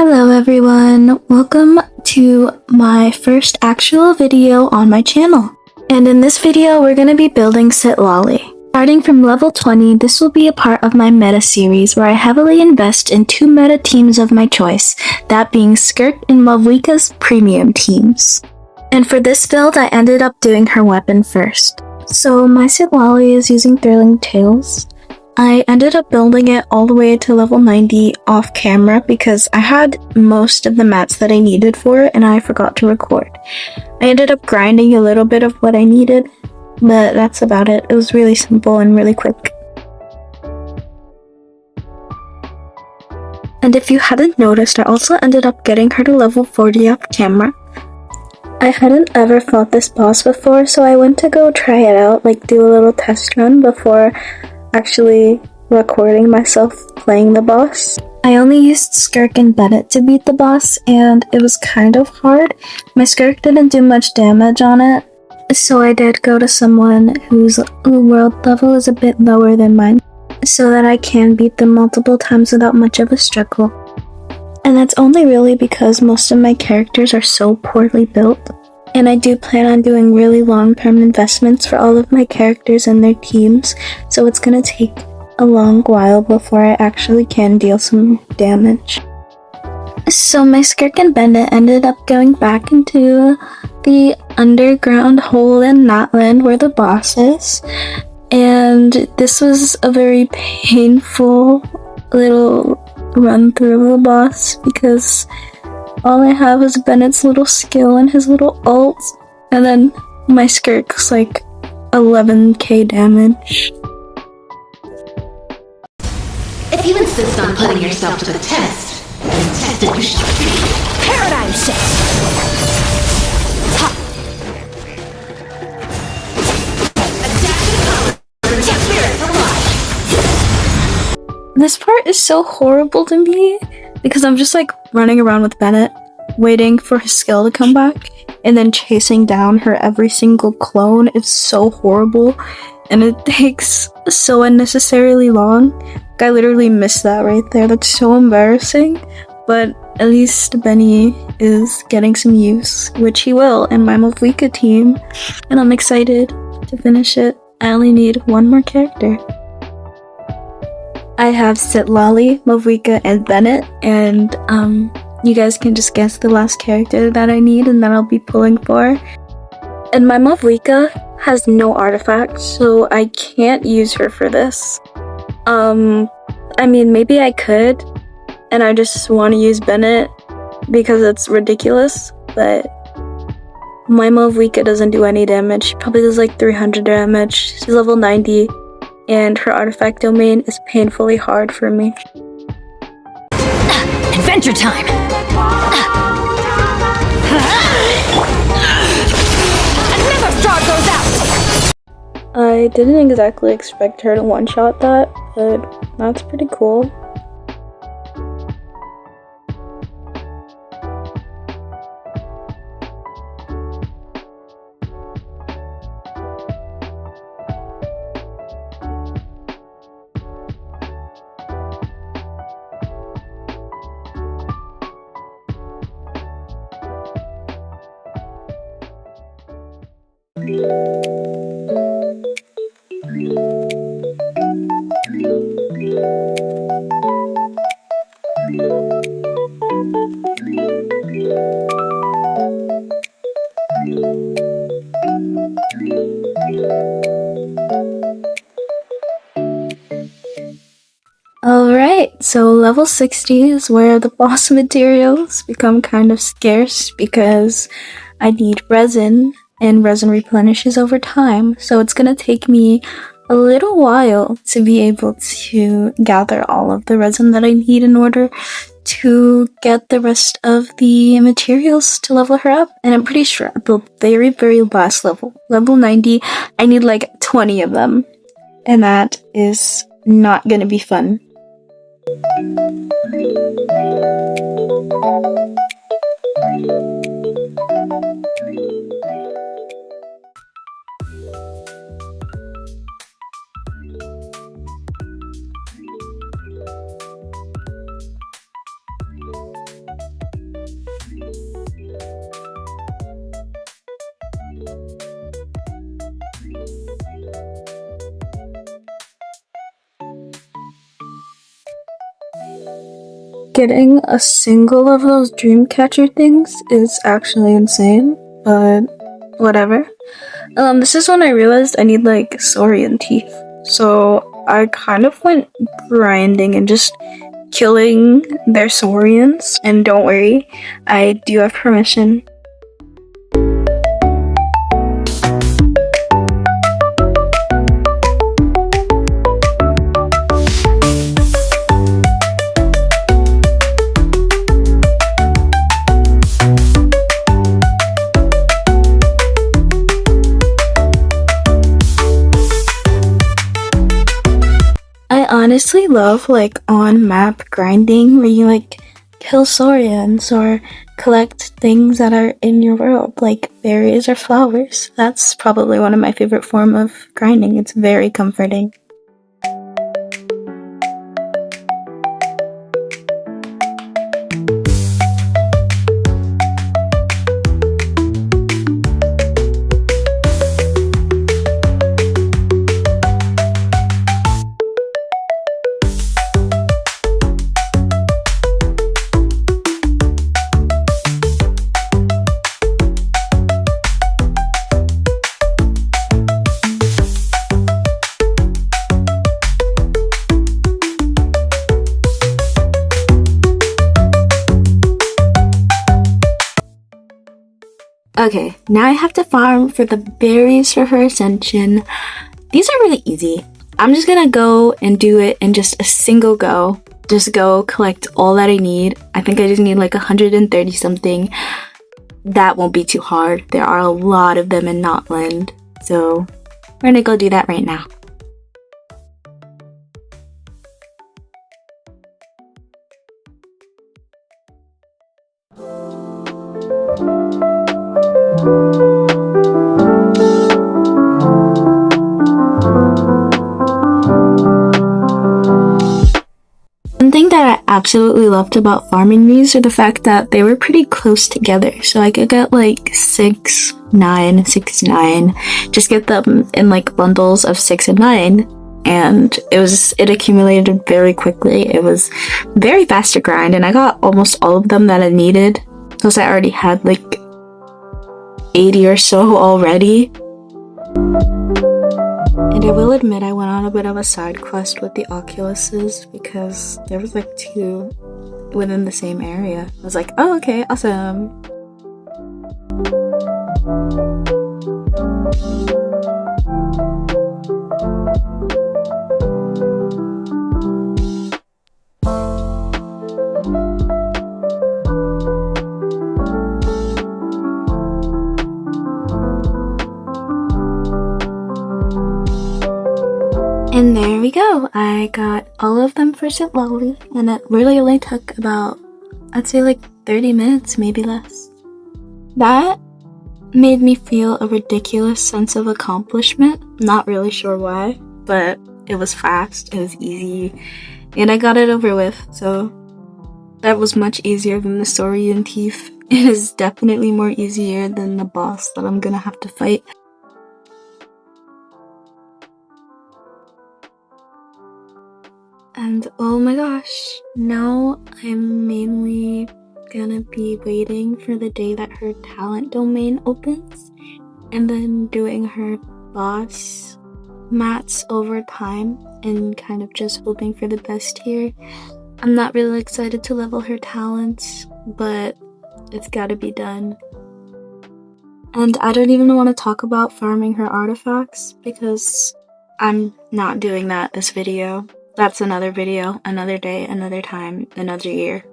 Hello everyone, welcome to my first actual video on my channel. And in this video, we're going to be building citlali. Starting from level 20, this will be a part of my meta series where I heavily invest in two meta teams of my choice, that being Skirk and Mauvika's premium teams. And for this build, I ended up doing her weapon first. So my citlali is using Thrilling Tales. I ended up building it all the way to level 90 off camera because I had most of the mats that I needed for it and I forgot to record. I ended up grinding a little bit of what I needed, but that's about it. It was really simple and really quick. And if you hadn't noticed, I also ended up getting her to level 40 off camera. I hadn't ever fought this boss before, so I went to go try it out, like do a little test run before actually recording myself playing the boss. I only used Skirk and Bennett to beat the boss, and it was kind of hard. My Skirk didn't do much damage on it, so I did go to someone whose world level is a bit lower than mine, so that I can beat them multiple times without much of a struggle. And that's only really because most of my characters are so poorly built. And I do plan on doing really long-term investments for all of my characters and their teams, so it's gonna take a long while before I actually can deal some damage. So my Skirk and Bennett ended up going back into the underground hole in Natland where the boss is, and this was a very painful little run through of the boss because all I have is Bennett's little skill and his little ult, and then my Skirk's like 11k damage. If you insist on putting yourself to the test, then tested you shall be. Paradigm shift! This part is so horrible to me because I'm just like running around with Bennett, waiting for his skill to come back, and then chasing down her every single clone is so horrible, and it takes so unnecessarily long. Like, I literally missed that right there. That's so embarrassing, but at least Benny is getting some use, which he will in my mauvika team, and I'm excited to finish it. I only need one more character. I have citlali, mauvika, and Bennett, and you guys can just guess the last character that I need and that I'll be pulling for. And my mauvika has no artifacts, so I can't use her for this. I mean, maybe I could, and I just want to use Bennett because it's ridiculous, but my mauvika doesn't do any damage. She probably does like 300 damage. She's level 90. And her artifact domain is painfully hard for me. Adventure time! Another straw goes out! I didn't exactly expect her to one-shot that, but that's pretty cool. Alright, so level 60 is where the boss materials become kind of scarce because I need resin, and resin replenishes over time, so it's gonna take me a little while to be able to gather all of the resin that I need in order to get the rest of the materials to level her up. And I'm pretty sure at the very, very last level, level 90, I need like 20 of them, and that is not gonna be fun. Getting a single of those dream catcher things is actually insane, but whatever. This is when I realized I need like saurian teeth. So I kind of went grinding and just killing their saurians. And don't worry, I do have permission. I honestly love like on map grinding where you like kill saurians or collect things that are in your world like berries or flowers. That's probably one of my favorite form of grinding. It's very comforting. Okay, now I have to farm for the berries for her ascension. These are really easy. I'm just gonna go and do it in just a single go. Just go collect all that I need. I think I just need like 130 something. That won't be too hard. There are a lot of them in Notland. So we're gonna go do that right now. One thing that I absolutely loved about farming these are the fact that they were pretty close together. So I could get like 6, 9, 6, 9. Just get them in like bundles of 6 and 9. And it accumulated very quickly. It was very fast to grind and I got almost all of them that I needed. Plus I already had like 80 or so already. And I will admit I went on a bit of a side quest with the Oculuses because there was like 2 within the same area. I was like, oh okay, awesome. And there we go. I got all of them for citlali, and it really only took about, I'd say like 30 minutes, maybe less. That made me feel a ridiculous sense of accomplishment. Not really sure why, but it was fast, it was easy, and I got it over with, so that was much easier than the saurian teeth. It is definitely more easier than the boss that I'm gonna have to fight. And oh my gosh, now I'm mainly gonna be waiting for the day that her talent domain opens and then doing her boss mats over time and kind of just hoping for the best here. I'm not really excited to level her talents, but it's gotta be done. And I don't even want to talk about farming her artifacts because I'm not doing that this video. That's another video, another day, another time, another year.